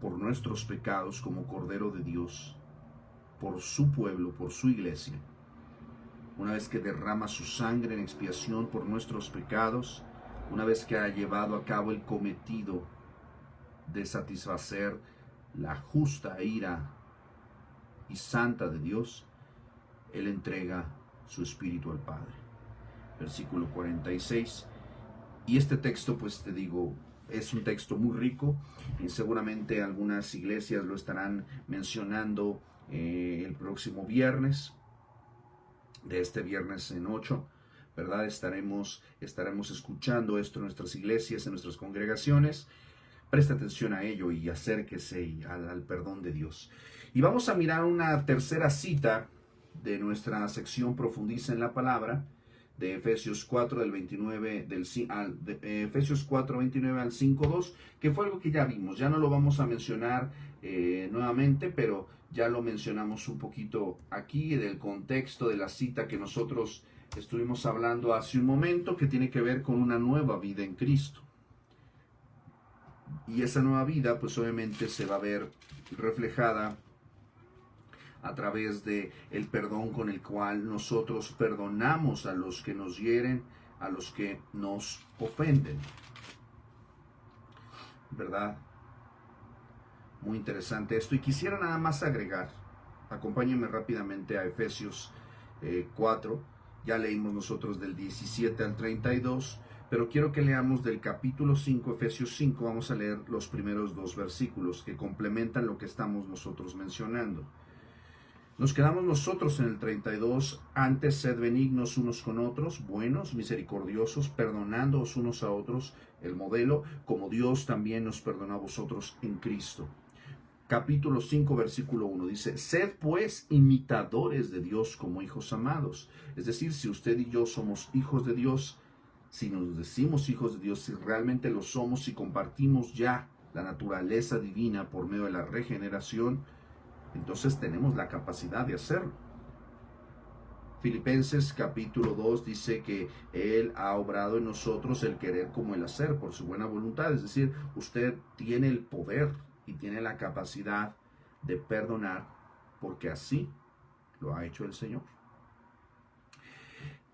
por nuestros pecados como Cordero de Dios, por su pueblo, por su iglesia, una vez que derrama su sangre en expiación por nuestros pecados, una vez que ha llevado a cabo el cometido de satisfacer la justa ira y santa de Dios, Él entrega su Espíritu al Padre. Versículo 46. Y este texto, pues te digo, es un texto muy rico, y seguramente algunas iglesias lo estarán mencionando el próximo viernes, de este viernes en 8, ¿verdad? Estaremos escuchando esto en nuestras iglesias, en nuestras congregaciones. Presta atención a ello y acérquese al perdón de Dios. Y vamos a mirar una tercera cita de nuestra sección Profundiza en la Palabra, de Efesios 4 del 29 Efesios 4, 29 al 5:2, que fue algo que ya vimos. Ya no lo vamos a mencionar nuevamente, pero ya lo mencionamos un poquito aquí, del contexto de la cita que nosotros estuvimos hablando hace un momento, que tiene que ver con una nueva vida en Cristo. Y esa nueva vida, pues obviamente se va a ver reflejada a través de el perdón con el cual nosotros perdonamos a los que nos hieren, a los que nos ofenden. ¿Verdad? Muy interesante esto. Y quisiera nada más agregar, acompáñenme rápidamente a Efesios 4. Ya leímos nosotros del 17 al 32, pero quiero que leamos del capítulo 5, Efesios 5. Vamos a leer los primeros 2 versículos que complementan lo que estamos nosotros mencionando. Nos quedamos nosotros en el 32. Antes sed benignos unos con otros, buenos, misericordiosos, perdonándoos unos a otros, el modelo, como Dios también nos perdonó a vosotros en Cristo. Capítulo 5, versículo 1 dice: sed pues imitadores de Dios como hijos amados. Es decir, si usted y yo somos hijos de Dios, si nos decimos hijos de Dios, si realmente lo somos, si compartimos ya la naturaleza divina por medio de la regeneración, entonces tenemos la capacidad de hacerlo. Filipenses capítulo 2 dice que Él ha obrado en nosotros el querer como el hacer por su buena voluntad. Es decir, usted tiene el poder y tiene la capacidad de perdonar porque así lo ha hecho el Señor.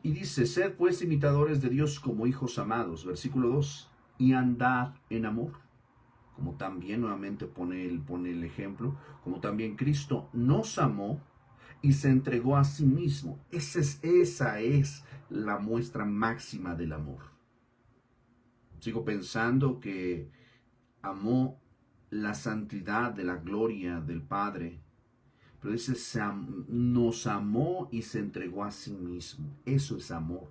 Y dice: sed pues imitadores de Dios como hijos amados. Versículo 2. Y andad en amor. Como también, nuevamente pone el ejemplo, como también Cristo nos amó y se entregó a sí mismo. Esa es la muestra máxima del amor. Sigo pensando que amó la santidad de la gloria del Padre, pero dice, nos amó y se entregó a sí mismo. Eso es amor.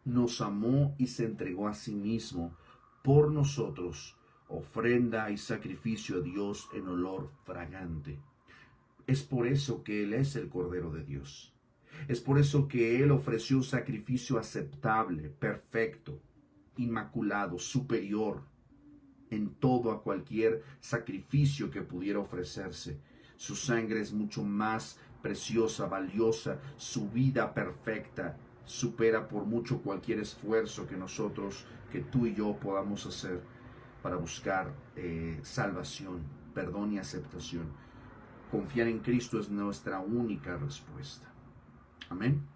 Nos amó y se entregó a sí mismo por nosotros, ofrenda y sacrificio a Dios en olor fragante. Es por eso que Él es el Cordero de Dios. Es por eso que Él ofreció un sacrificio aceptable, perfecto, inmaculado, superior en todo a cualquier sacrificio que pudiera ofrecerse. Su sangre es mucho más preciosa, valiosa, su vida perfecta supera por mucho cualquier esfuerzo que tú y yo podamos hacer para buscar salvación, perdón y aceptación. Confiar en Cristo es nuestra única respuesta. Amén.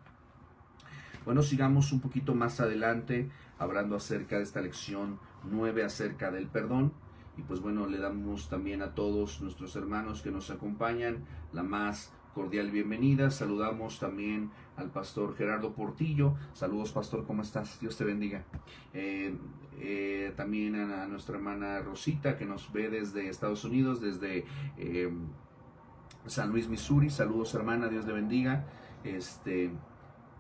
Bueno, sigamos un poquito más adelante hablando acerca de esta lección 9 acerca del perdón. Y pues bueno, le damos también a todos nuestros hermanos que nos acompañan la más cordial bienvenida. Saludamos también al pastor Gerardo Portillo. Saludos, pastor, ¿cómo estás? Dios te bendiga. También a nuestra hermana Rosita, que nos ve desde Estados Unidos, desde San Luis, Missouri. Saludos, hermana, Dios le bendiga.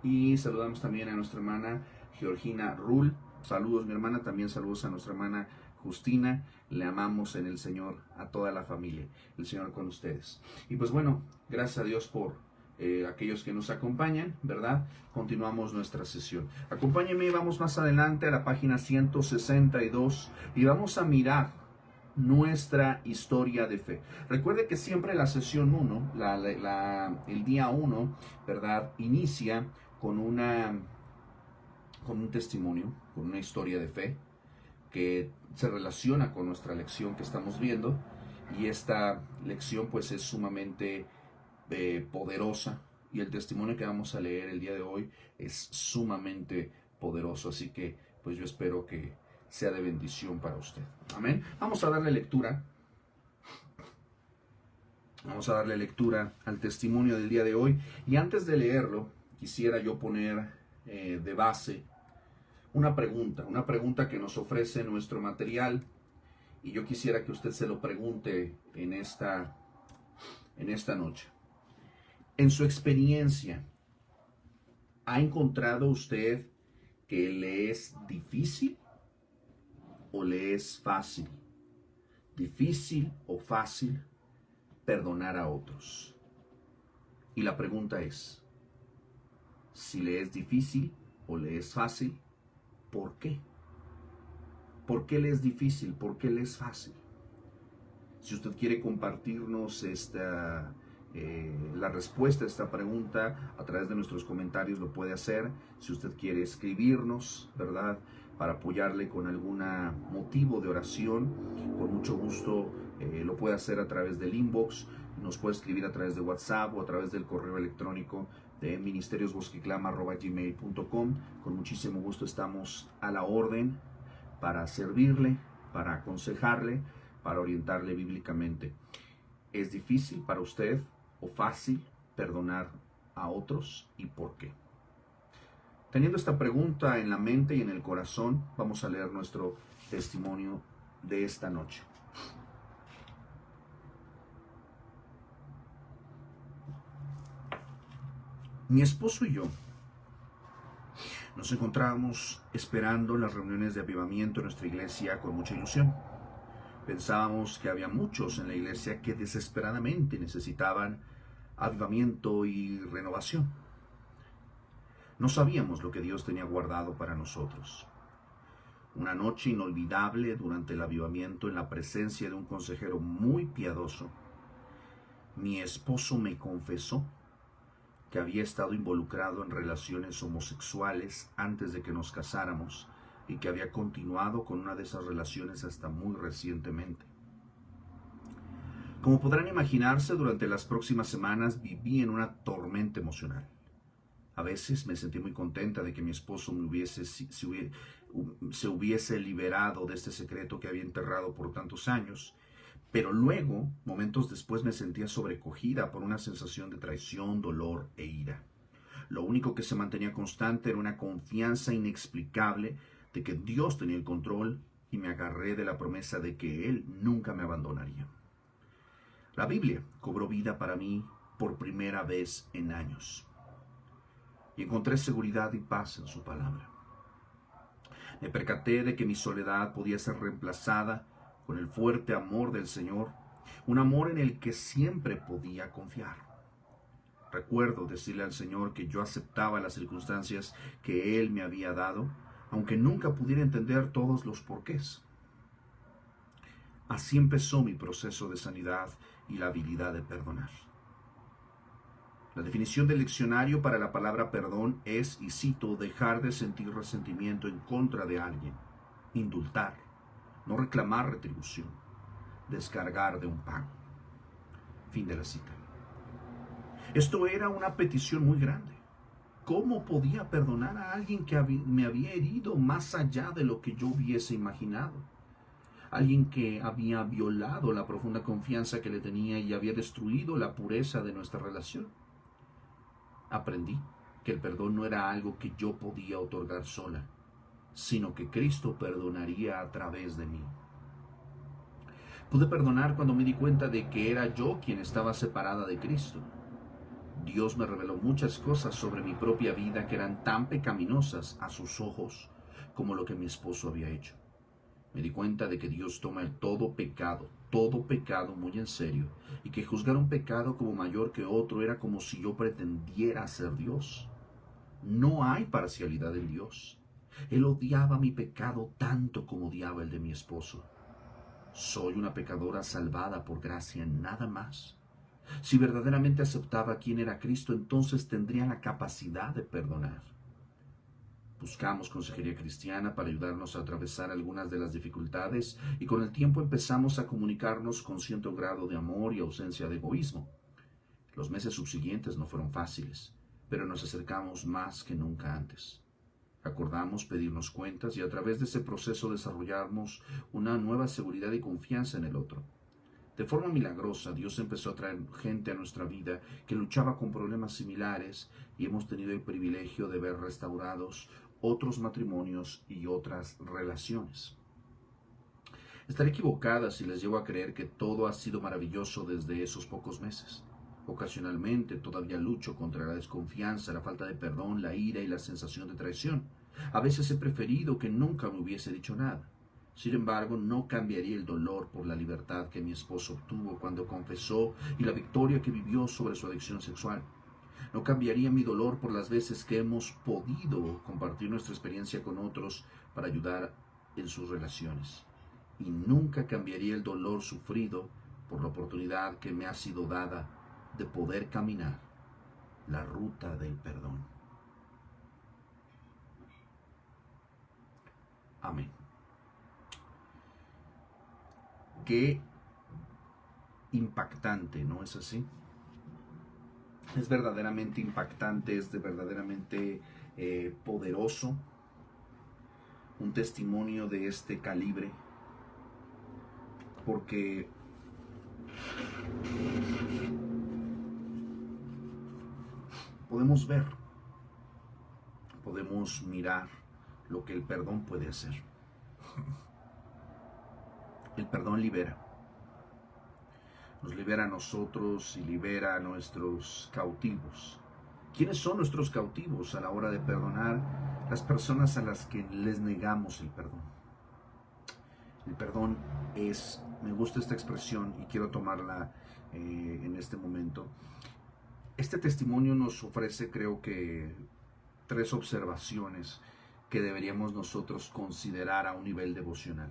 Y saludamos también a nuestra hermana Georgina Rull. Saludos, mi hermana. También saludos a nuestra hermana Justina. Le amamos en el Señor a toda la familia. El Señor con ustedes. Y pues bueno, gracias a Dios por aquellos que nos acompañan, ¿verdad? Continuamos nuestra sesión. Acompáñenme, vamos más adelante a la página 162 y vamos a mirar nuestra historia de fe. Recuerde que siempre la sesión 1, el día 1, ¿verdad? Inicia con un testimonio, con una historia de fe que se relaciona con nuestra lección que estamos viendo, y esta lección pues es sumamente poderosa, y el testimonio que vamos a leer el día de hoy es sumamente poderoso, así que pues yo espero que sea de bendición para usted. Amén. Vamos a darle lectura. Vamos a darle lectura al testimonio del día de hoy, y antes de leerlo quisiera yo poner de base una pregunta que nos ofrece nuestro material, y yo quisiera que usted se lo pregunte en esta noche. En su experiencia, ¿ha encontrado usted que le es difícil o le es fácil? ¿Difícil o fácil perdonar a otros? Y la pregunta es, si le es difícil o le es fácil, ¿por qué? ¿Por qué le es difícil? ¿Por qué le es fácil? Si usted quiere compartirnos la respuesta a esta pregunta a través de nuestros comentarios, lo puede hacer. Si usted quiere escribirnos, ¿verdad?, para apoyarle con algún motivo de oración, con mucho gusto lo puede hacer a través del inbox. Nos puede escribir a través de WhatsApp o a través del correo electrónico de ministeriosbosqueclama@gmail.com. Con muchísimo gusto estamos a la orden para servirle, para aconsejarle, para orientarle bíblicamente. ¿Es difícil para usted o fácil perdonar a otros y por qué? Teniendo esta pregunta en la mente y en el corazón, vamos a leer nuestro testimonio de esta noche. Mi esposo y yo nos encontrábamos esperando las reuniones de avivamiento en nuestra iglesia con mucha ilusión. Pensábamos que había muchos en la iglesia que desesperadamente necesitaban avivamiento y renovación. No sabíamos lo que Dios tenía guardado para nosotros. Una noche inolvidable durante el avivamiento, en la presencia de un consejero muy piadoso, mi esposo me confesó que había estado involucrado en relaciones homosexuales antes de que nos casáramos y que había continuado con una de esas relaciones hasta muy recientemente. Como podrán imaginarse, durante las próximas semanas viví en una tormenta emocional. A veces me sentí muy contenta de que mi esposo se hubiese liberado de este secreto que había enterrado por tantos años, pero luego, momentos después, me sentía sobrecogida por una sensación de traición, dolor e ira. Lo único que se mantenía constante era una confianza inexplicable de que Dios tenía el control, y me agarré de la promesa de que Él nunca me abandonaría. La Biblia cobró vida para mí por primera vez en años, y encontré seguridad y paz en su palabra. Me percaté de que mi soledad podía ser reemplazada con el fuerte amor del Señor, un amor en el que siempre podía confiar. Recuerdo decirle al Señor que yo aceptaba las circunstancias que Él me había dado, aunque nunca pudiera entender todos los porqués. Así empezó mi proceso de sanidad y la habilidad de perdonar. La definición del diccionario para la palabra perdón es, y cito, dejar de sentir resentimiento en contra de alguien, indultar, no reclamar retribución, descargar de un pago. Fin de la cita. Esto era una petición muy grande. ¿Cómo podía perdonar a alguien que me había herido más allá de lo que yo hubiese imaginado? Alguien que había violado la profunda confianza que le tenía y había destruido la pureza de nuestra relación. Aprendí que el perdón no era algo que yo podía otorgar sola, sino que Cristo perdonaría a través de mí. Pude perdonar cuando me di cuenta de que era yo quien estaba separada de Cristo. Dios me reveló muchas cosas sobre mi propia vida que eran tan pecaminosas a sus ojos como lo que mi esposo había hecho. Me di cuenta de que Dios toma el todo pecado muy en serio, y que juzgar un pecado como mayor que otro era como si yo pretendiera ser Dios. No hay parcialidad en Dios. Él odiaba mi pecado tanto como odiaba el de mi esposo. Soy una pecadora salvada por gracia, nada más. Si verdaderamente aceptaba quién era Cristo, entonces tendría la capacidad de perdonar. Buscamos consejería cristiana para ayudarnos a atravesar algunas de las dificultades, y con el tiempo empezamos a comunicarnos con cierto grado de amor y ausencia de egoísmo. Los meses subsiguientes no fueron fáciles, pero nos acercamos más que nunca antes. Acordamos pedirnos cuentas, y a través de ese proceso desarrollamos una nueva seguridad y confianza en el otro. De forma milagrosa, Dios empezó a traer gente a nuestra vida que luchaba con problemas similares, y hemos tenido el privilegio de ver restaurados otros matrimonios y otras relaciones. Estaré equivocada si les llevo a creer que todo ha sido maravilloso desde esos pocos meses. Ocasionalmente todavía lucho contra la desconfianza, la falta de perdón, la ira y la sensación de traición. A veces he preferido que nunca me hubiese dicho nada. Sin embargo, no cambiaría el dolor por la libertad que mi esposo obtuvo cuando confesó y la victoria que vivió sobre su adicción sexual. No cambiaría mi dolor por las veces que hemos podido compartir nuestra experiencia con otros para ayudar en sus relaciones. Y nunca cambiaría el dolor sufrido por la oportunidad que me ha sido dada de poder caminar la ruta del perdón. Amén. Qué impactante, ¿no es así? Es verdaderamente impactante, es verdaderamente poderoso un testimonio de este calibre, porque podemos ver, podemos mirar lo que el perdón puede hacer. El perdón libera. Nos libera a nosotros y libera a nuestros cautivos. ¿Quiénes son nuestros cautivos a la hora de perdonar? Las personas a las que les negamos el perdón. El perdón es, me gusta esta expresión y quiero tomarla en este momento. Este testimonio nos ofrece, creo que, 3 observaciones que deberíamos nosotros considerar a un nivel devocional.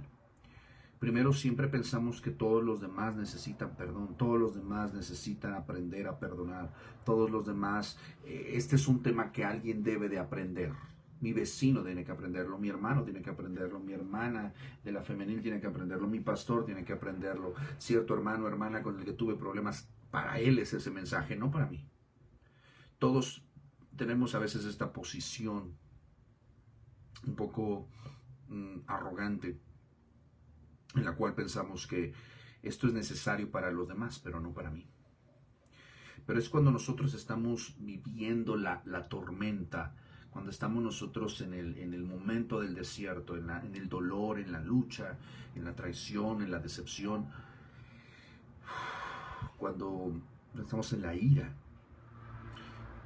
Primero, siempre pensamos que todos los demás necesitan perdón, todos los demás necesitan aprender a perdonar, todos los demás, este es un tema que alguien debe de aprender. Mi vecino tiene que aprenderlo, mi hermano tiene que aprenderlo, mi hermana de la femenil tiene que aprenderlo, mi pastor tiene que aprenderlo, cierto hermano o hermana con el que tuve problemas, para él es ese mensaje, no para mí. Todos tenemos a veces esta posición un poco arrogante, en la cual pensamos que esto es necesario para los demás, pero no para mí. Pero es cuando nosotros estamos viviendo la tormenta, cuando estamos nosotros en el momento del desierto, en el dolor, en la lucha, en la traición, en la decepción, cuando estamos en la ira,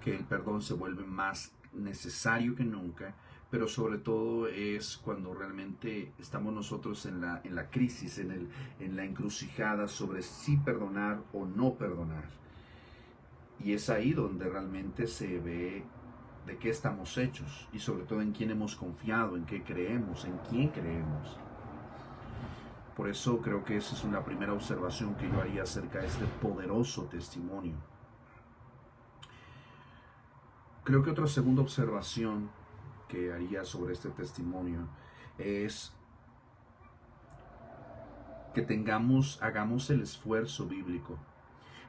que el perdón se vuelve más necesario que nunca, pero sobre todo es cuando realmente estamos nosotros en la crisis, en la encrucijada sobre si perdonar o no perdonar. Y es ahí donde realmente se ve de qué estamos hechos y sobre todo en quién hemos confiado, en qué creemos, en quién creemos. Por eso creo que esa es una primera observación que yo haría acerca de este poderoso testimonio. Creo que otra segunda observación que haría sobre este testimonio es que hagamos el esfuerzo bíblico,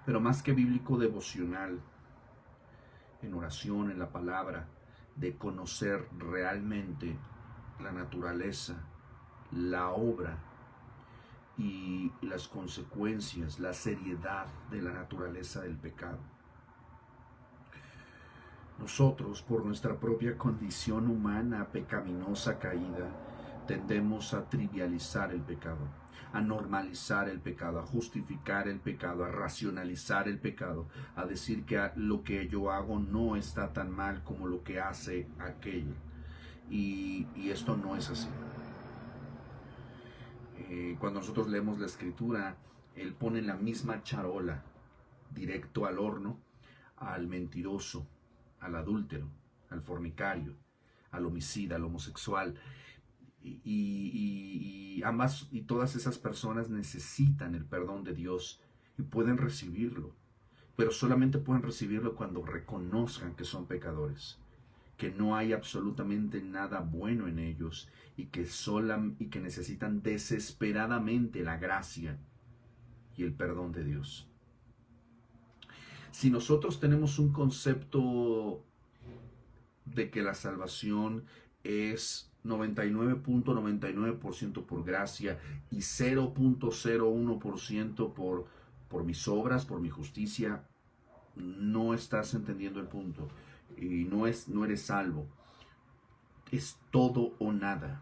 pero más que bíblico, devocional, en oración, en la palabra, de conocer realmente la naturaleza, la obra y las consecuencias, la seriedad de la naturaleza del pecado. Nosotros, por nuestra propia condición humana, pecaminosa, caída, tendemos a trivializar el pecado, a normalizar el pecado, a justificar el pecado, a racionalizar el pecado, a decir que lo que yo hago no está tan mal como lo que hace aquel. Y esto no es así. Cuando nosotros leemos la Escritura, Él pone en la misma charola, directo al horno, al mentiroso, al adúltero, al fornicario, al homicida, al homosexual. Y ambas y todas esas personas necesitan el perdón de Dios y pueden recibirlo, pero solamente pueden recibirlo cuando reconozcan que son pecadores, que no hay absolutamente nada bueno en ellos y que necesitan desesperadamente la gracia y el perdón de Dios. Si nosotros tenemos un concepto de que la salvación es 99.99% por gracia y 0.01% por mis obras, por mi justicia, no estás entendiendo el punto y no eres salvo. Es todo o nada.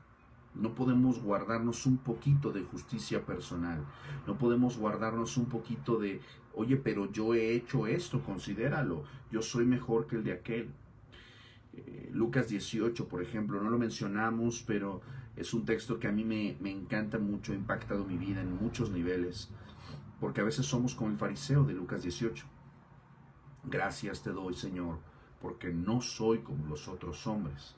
No podemos guardarnos un poquito de justicia personal. No podemos guardarnos un poquito de, oye, pero yo he hecho esto, considéralo. Yo soy mejor que el de aquel. Lucas 18, por ejemplo, no lo mencionamos, pero es un texto que a mí me encanta mucho, ha impactado mi vida en muchos niveles, porque a veces somos como el fariseo de Lucas 18. Gracias te doy, Señor, porque no soy como los otros hombres.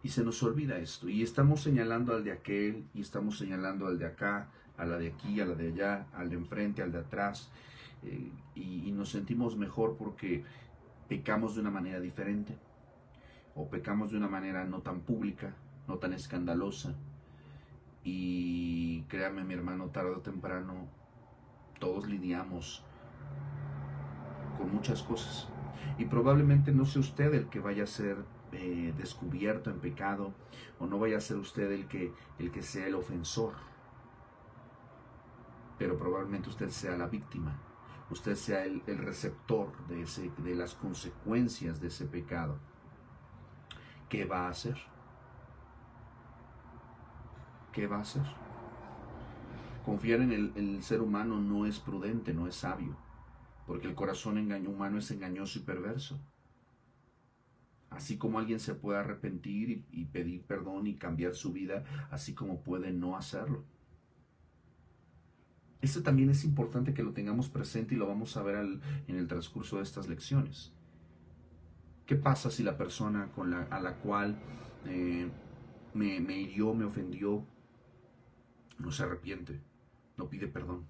Y se nos olvida esto, y estamos señalando al de aquel, y estamos señalando al de acá, a la de aquí, a la de allá, al de enfrente, al de atrás, y nos sentimos mejor porque pecamos de una manera diferente, o pecamos de una manera no tan pública, no tan escandalosa, y créame mi hermano, tarde o temprano Todos lidiamos con muchas cosas. Y probablemente no sea usted el que vaya a ser descubierto en pecado, o no vaya a ser usted el que sea el ofensor, pero probablemente usted sea la víctima, usted sea el receptor de las consecuencias de ese pecado. ¿Qué va a hacer? ¿Qué va a hacer? Confiar en el ser humano no es prudente, no es sabio, porque el corazón humano es engañoso y perverso. Así como alguien se puede arrepentir y pedir perdón y cambiar su vida, así como puede no hacerlo. Esto también es importante que lo tengamos presente y lo vamos a ver en el transcurso de estas lecciones. ¿Qué pasa si la persona a la cual me hirió, me ofendió, no se arrepiente, no pide perdón?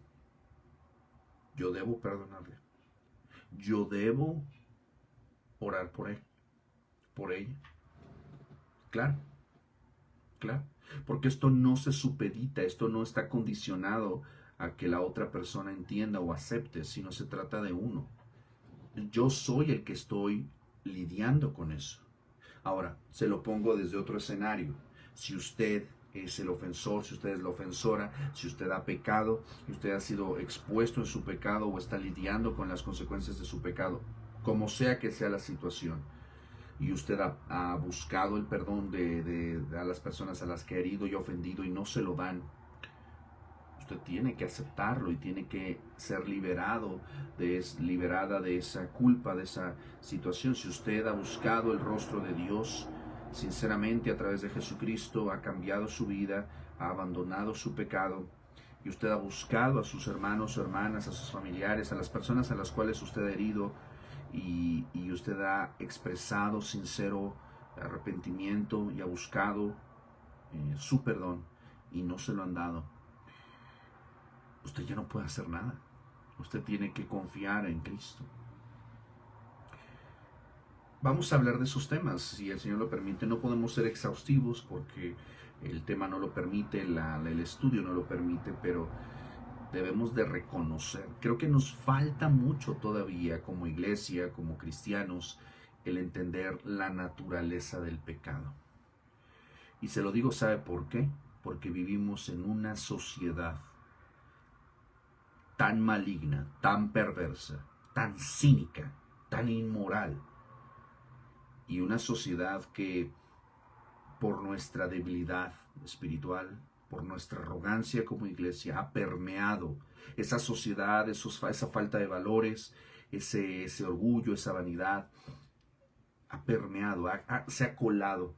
Yo debo perdonarle. Yo debo orar por él, por ella. Claro, claro. Porque esto no se supedita, esto no está condicionado a que la otra persona entienda o acepte, sino se trata de uno. Yo soy el que estoy lidiando con eso. Ahora, se lo pongo desde otro escenario. Si usted es el ofensor, si usted es la ofensora, si usted ha pecado, y usted ha sido expuesto en su pecado o está lidiando con las consecuencias de su pecado, como sea que sea la situación, y usted ha buscado el perdón de a las personas a las que ha herido y ofendido y no se lo dan, usted tiene que aceptarlo y tiene que ser liberada de esa culpa, de esa situación. Si usted ha buscado el rostro de Dios sinceramente a través de Jesucristo, ha cambiado su vida, ha abandonado su pecado, y usted ha buscado a sus hermanos o hermanas, a sus familiares, a las personas a las cuales usted ha herido, y usted ha expresado sincero arrepentimiento y ha buscado su perdón y no se lo han dado, usted ya no puede hacer nada. Usted tiene que confiar en Cristo. Vamos a hablar de esos temas, si el Señor lo permite. No podemos ser exhaustivos porque el tema no lo permite, el estudio no lo permite, pero debemos de reconocer. Creo que nos falta mucho todavía como iglesia, como cristianos, el entender la naturaleza del pecado. Y se lo digo, ¿sabe por qué? Porque vivimos en una sociedad tan maligna, tan perversa, tan cínica, tan inmoral, y una sociedad que por nuestra debilidad espiritual, por nuestra arrogancia como iglesia, ha permeado esa sociedad, esa falta de valores, ese orgullo, esa vanidad, ha permeado, se ha colado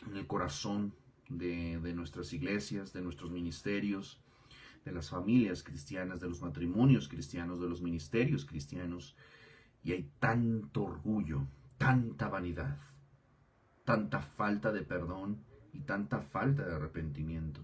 en el corazón de nuestras iglesias, de nuestros ministerios, de las familias cristianas, de los matrimonios cristianos, de los ministerios cristianos, y hay tanto orgullo, tanta vanidad, tanta falta de perdón y tanta falta de arrepentimiento,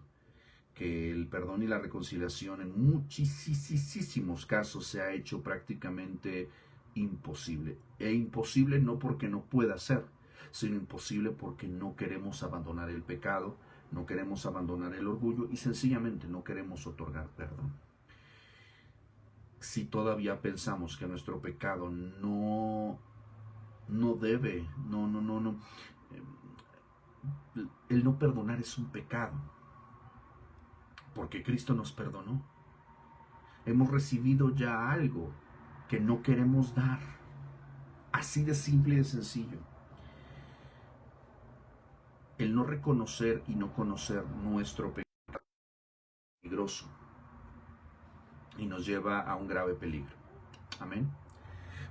que el perdón y la reconciliación en muchísimos casos se ha hecho prácticamente imposible. E imposible no porque no pueda ser, sino imposible porque no queremos abandonar el pecado, no queremos abandonar el orgullo y sencillamente no queremos otorgar perdón. Si todavía pensamos que nuestro pecado no debe, el no perdonar es un pecado, porque Cristo nos perdonó. Hemos recibido ya algo que no queremos dar. Así de simple y de sencillo. El no reconocer y no conocer nuestro pecado es peligroso y nos lleva a un grave peligro. Amén.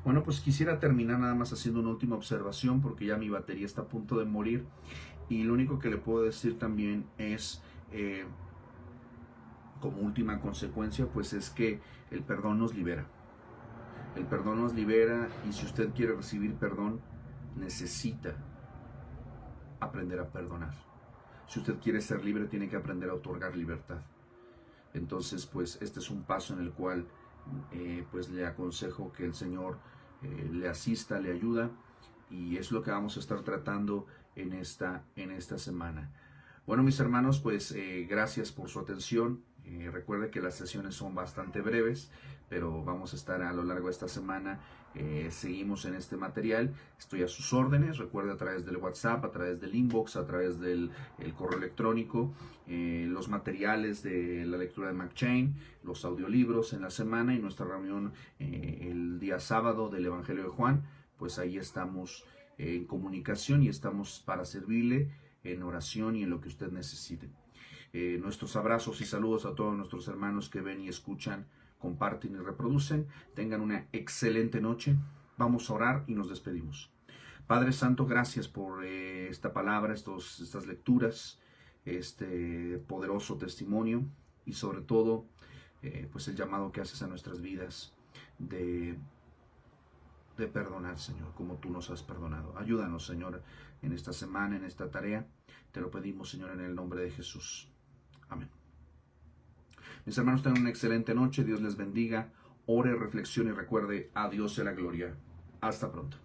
Bueno, pues quisiera terminar nada más haciendo una última observación porque ya mi batería está a punto de morir, y lo único que le puedo decir también es, como última consecuencia, pues es que el perdón nos libera. El perdón nos libera, y si usted quiere recibir perdón, necesita aprender a perdonar. Si usted quiere ser libre, tiene que aprender a otorgar libertad. Entonces, pues este es un paso en el cual pues le aconsejo que el Señor le asista, le ayuda, y es lo que vamos a estar tratando en esta semana. Bueno, mis hermanos, pues gracias por su atención. Recuerde que las sesiones son bastante breves, pero vamos a estar a lo largo de esta semana. Seguimos en este material. Estoy a sus órdenes. Recuerde, a través del WhatsApp, a través del inbox, a través del correo electrónico, los materiales de la lectura de McChain, los audiolibros en la semana y nuestra reunión el día sábado del Evangelio de Juan. Pues ahí estamos en comunicación y estamos para servirle en oración y en lo que usted necesite. Nuestros abrazos y saludos a todos nuestros hermanos que ven y escuchan, comparten y reproducen. Tengan una excelente noche. Vamos a orar y nos despedimos. Padre Santo, gracias por esta palabra, estas lecturas, este poderoso testimonio y sobre todo pues el llamado que haces a nuestras vidas de perdonar, Señor, como tú nos has perdonado. Ayúdanos, Señor, en esta semana, en esta tarea. Te lo pedimos, Señor, en el nombre de Jesús. Amén. Mis hermanos, tengan una excelente noche. Dios les bendiga. Ore, reflexione y recuerde, a Dios sea la gloria. Hasta pronto.